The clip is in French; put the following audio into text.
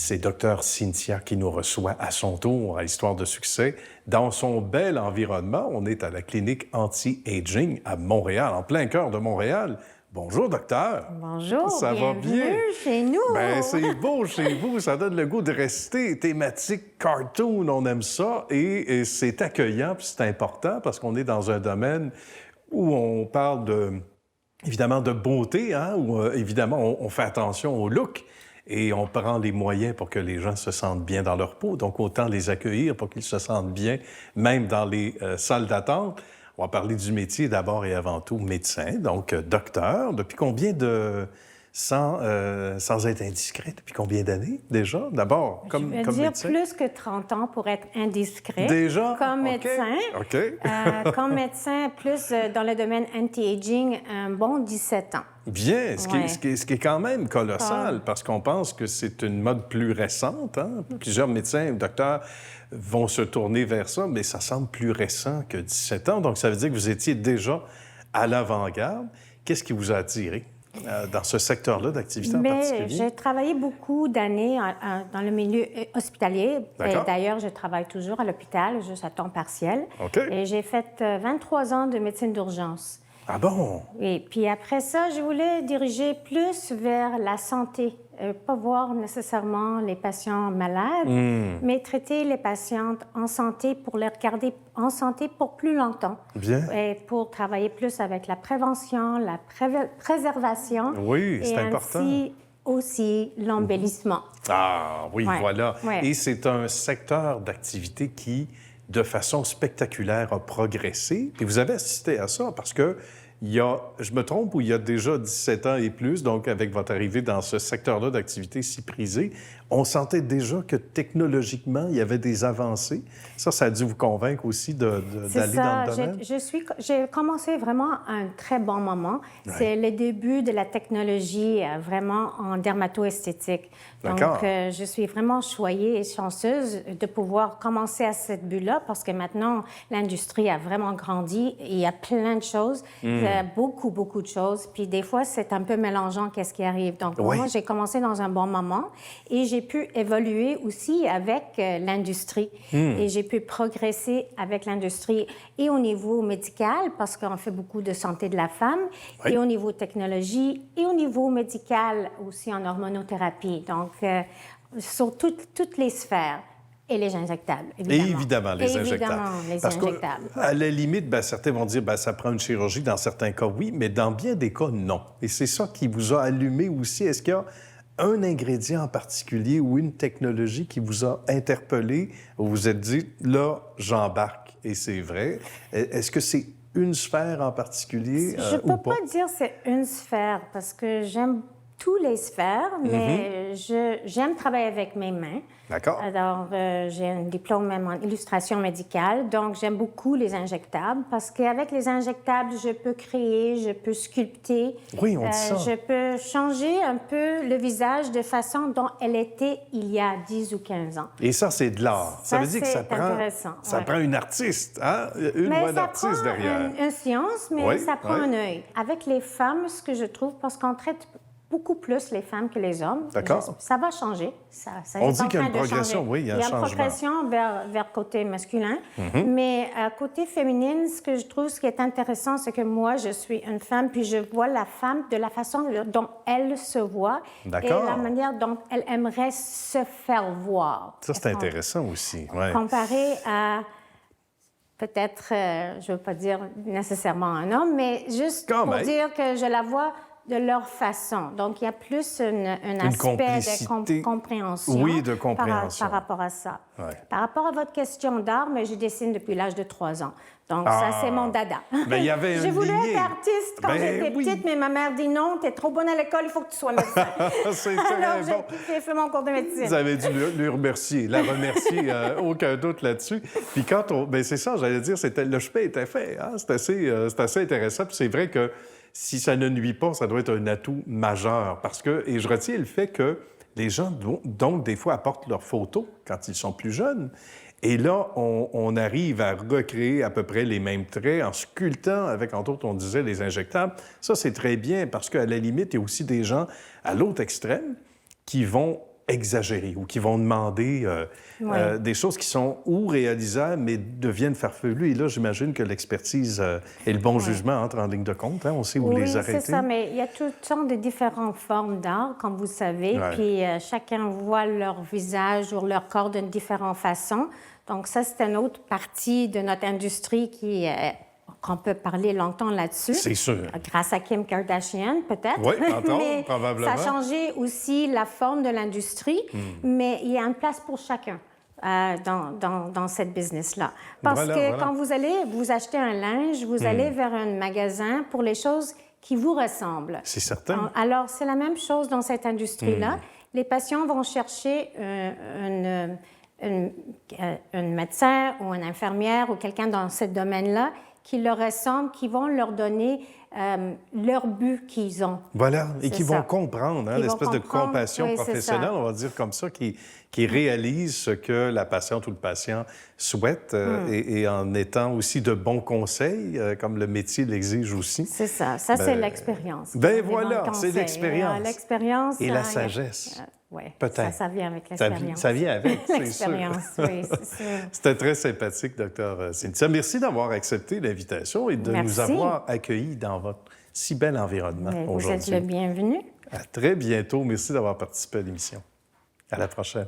C'est Dr Cynthia qui nous reçoit à son tour à Histoire de succès. Dans son bel environnement, on est à la clinique anti-aging à Montréal, en plein cœur de Montréal. Bonjour, docteur. Bonjour, Ça va bien? Chez nous. Ben, c'est beau chez vous, ça donne le goût de rester. Thématique cartoon, on aime ça et c'est accueillant, puis c'est important parce qu'on est dans un domaine où on parle évidemment de beauté, hein, où évidemment on fait attention au look. Et on prend les moyens pour que les gens se sentent bien dans leur peau. Donc, autant les accueillir pour qu'ils se sentent bien, même dans les salles d'attente. On va parler du métier d'abord et avant tout médecin, donc docteur. Depuis combien de... sans être indiscret, depuis combien d'années déjà? D'abord, comme médecin? Je veux dire plus que 30 ans pour être indiscret. Déjà? Comme médecin. OK. Comme médecin, plus dans le domaine anti-aging, un bon 17 ans. Bien, ce qui est quand même colossal, parce qu'on pense que c'est une mode plus récente. Hein? Plusieurs médecins, docteurs vont se tourner vers ça, mais ça semble plus récent que 17 ans. Donc, ça veut dire que vous étiez déjà à l'avant-garde. Qu'est-ce qui vous a attiré dans ce secteur-là d'activité en particulier? J'ai travaillé beaucoup d'années dans le milieu hospitalier. D'ailleurs, je travaille toujours à l'hôpital, juste à temps partiel. OK. Et j'ai fait 23 ans de médecine d'urgence. Ah bon? Et puis après ça, je voulais diriger plus vers la santé. Pas voir nécessairement les patients malades, mais traiter les patientes en santé pour les garder en santé pour plus longtemps. Bien. Et pour travailler plus avec la prévention, la préservation. Oui, c'est important. Et ainsi aussi l'embellissement. Ah oui, voilà. Ouais. Et c'est un secteur d'activité qui, de façon spectaculaire, a progressé. Puis vous avez assisté à ça parce que je me trompe, ou il y a déjà 17 ans et plus, donc avec votre arrivée dans ce secteur-là d'activité si prisé, on sentait déjà que technologiquement, il y avait des avancées. Ça a dû vous convaincre aussi d'aller dans le domaine? J'ai commencé vraiment à un très bon moment. Ouais. C'est le début de la technologie vraiment en dermato-esthétique. Donc, je suis vraiment choyée et chanceuse de pouvoir commencer à cette bulle-là parce que maintenant, l'industrie a vraiment grandi et il y a plein de choses, beaucoup de choses. Puis des fois, c'est un peu mélangeant qu'est-ce qui arrive. Donc, moi, j'ai commencé dans un bon moment et j'ai pu évoluer aussi avec l'industrie. Et j'ai pu progresser avec l'industrie et au niveau médical, parce qu'on fait beaucoup de santé de la femme, et au niveau technologie, et au niveau médical aussi en hormonothérapie. Donc, sur toutes les sphères. Et les injectables, évidemment. Et évidemment, les injectables. Parce qu'à la limite, certains vont dire ça prend une chirurgie. Dans certains cas, oui, mais dans bien des cas, non. Et c'est ça qui vous a allumé aussi. Est-ce qu'il y a un ingrédient en particulier ou une technologie qui vous a interpellé, où vous vous êtes dit, là, j'embarque, et c'est vrai. Est-ce que c'est une sphère en particulier Je ne peux pas dire que c'est une sphère, parce que j'aime toutes les sphères, mais j'aime travailler avec mes mains. D'accord. Alors, j'ai un diplôme même en illustration médicale, donc j'aime beaucoup les injectables parce qu'avec les injectables, je peux créer, je peux sculpter. Oui, on dit ça. Je peux changer un peu le visage de façon dont elle était il y a 10 ou 15 ans. Et ça, c'est de l'art. Ça veut dire que ça prend une artiste, hein? Une ou un artiste derrière. Ça prend une science, mais ça prend un œil. Avec les femmes, ce que je trouve, parce qu'on traite beaucoup plus les femmes que les hommes. D'accord. Ça va changer. On dit qu'il y a une progression, oui, il y a un changement. Il y a une progression vers côté masculin. Mais côté féminine, ce que je trouve, ce qui est intéressant, c'est que moi, je suis une femme, puis je vois la femme de la façon dont elle se voit et la manière dont elle aimerait se faire voir. Ça, c'est intéressant aussi. Ouais. Comparé à peut-être, je ne veux pas dire nécessairement un homme, mais juste pour dire que je la vois de leur façon. Donc, il y a plus un aspect de compréhension, de compréhension par rapport à ça. Ouais. Par rapport à votre question d'art, mais je dessine depuis l'âge de 3 ans. Donc, ça, c'est mon dada. Ben, il y avait J'ai voulu être artiste quand j'étais petite, mais ma mère dit non, tu es trop bonne à l'école, il faut que tu sois médecin. C'est très Alors, bon. j'ai fait mon cours de médecine. Vous avez dû la remercier, aucun doute là-dessus. Puis quand c'est ça, j'allais dire, le chemin était fait. Hein? C'est assez intéressant. Puis c'est vrai que si ça ne nuit pas, ça doit être un atout majeur. Et je retiens le fait que les gens, donc, des fois, apportent leurs photos quand ils sont plus jeunes. Et là, on arrive à recréer à peu près les mêmes traits en sculptant avec, entre autres, on disait, les injectables. Ça, c'est très bien parce qu'à la limite, il y a aussi des gens à l'autre extrême qui vont exagérer ou qui vont demander des choses qui sont ou réalisables, mais deviennent farfelues. Et là, j'imagine que l'expertise et le bon jugement entrent en ligne de compte. Hein? On sait où les arrêter. Oui, c'est ça, mais il y a toutes sortes de différentes formes d'art, comme vous savez, puis chacun voit leur visage ou leur corps d'une différente façon. Donc ça, c'est une autre partie de notre industrie qu'on peut parler longtemps là-dessus. C'est sûr. Grâce à Kim Kardashian, peut-être. Oui, probablement. Ça a changé aussi la forme de l'industrie, mais il y a une place pour chacun dans cette business-là. Parce que quand vous allez vous acheter un linge, vous allez vers un magasin pour les choses qui vous ressemblent. C'est certain. Alors, c'est la même chose dans cette industrie-là. Les patients vont chercher un médecin ou une infirmière ou quelqu'un dans ce domaine-là qui leur ressemble, qui vont leur donner leur but qu'ils ont. Voilà, et qui vont comprendre, l'espèce de compassion professionnelle, on va dire comme ça, qui réalise ce que la patiente ou le patient souhaite et en étant aussi de bons conseils, comme le métier l'exige aussi. C'est ça. Ça, c'est l'expérience. Voilà, c'est l'expérience. L'expérience. Et la sagesse. Oui, peut-être. Ça vient avec l'expérience. Ça vient avec, c'est sûr. L'expérience, oui, c'est sûr. C'était très sympathique, Dr. Cynthia. Merci d'avoir accepté l'invitation et de nous avoir accueillis dans votre si bel environnement aujourd'hui. Vous êtes le bienvenu. À très bientôt. Merci d'avoir participé à l'émission. À la prochaine.